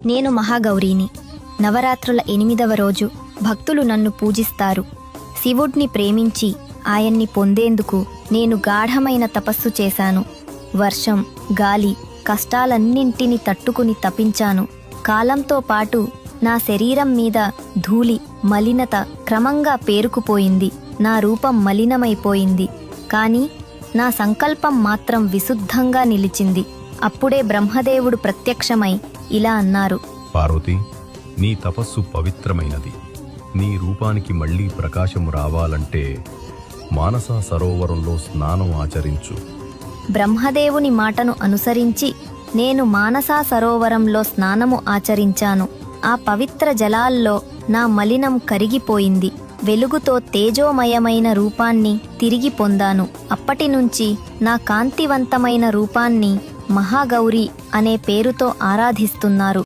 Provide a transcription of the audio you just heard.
నేను మహాగౌరీని. నవరాత్రుల 8వ రోజు భక్తులు నన్ను పూజిస్తారు. శివుడ్ని ప్రేమించి ఆయన్ని పొందేందుకు నేను గాఢమైన తపస్సు చేశాను. వర్షం, గాలి, కష్టాలన్నింటినీ తట్టుకుని తపించాను. కాలంతో పాటు నా శరీరం మీద ధూళి, మలినత క్రమంగా పేరుకుపోయింది. నా రూపం మలినమైపోయింది. కానీ నా సంకల్పం మాత్రం విశుద్ధంగా నిలిచింది. అప్పుడే బ్రహ్మదేవుడు ప్రత్యక్షమై ఇలా అన్నారు. పార్వతి, నీ తపస్సు పవిత్రమైనది. నీ రూపానికి మళ్లీ ప్రకాశము రావాలంటే మానసా సరోవరంలో స్నానం ఆచరించు. బ్రహ్మదేవుని మాటను అనుసరించి నేను మానసా సరోవరంలో స్నానము ఆచరించాను. ఆ పవిత్ర జలాల్లో నా మలినం కరిగిపోయింది. వెలుగుతో తేజోమయమైన రూపాన్ని తిరిగి పొందాను. అప్పటినుంచి నా కాంతివంతమైన రూపాన్ని మహాగౌరి అనే పేరుతో ఆరాధిస్తున్నారు.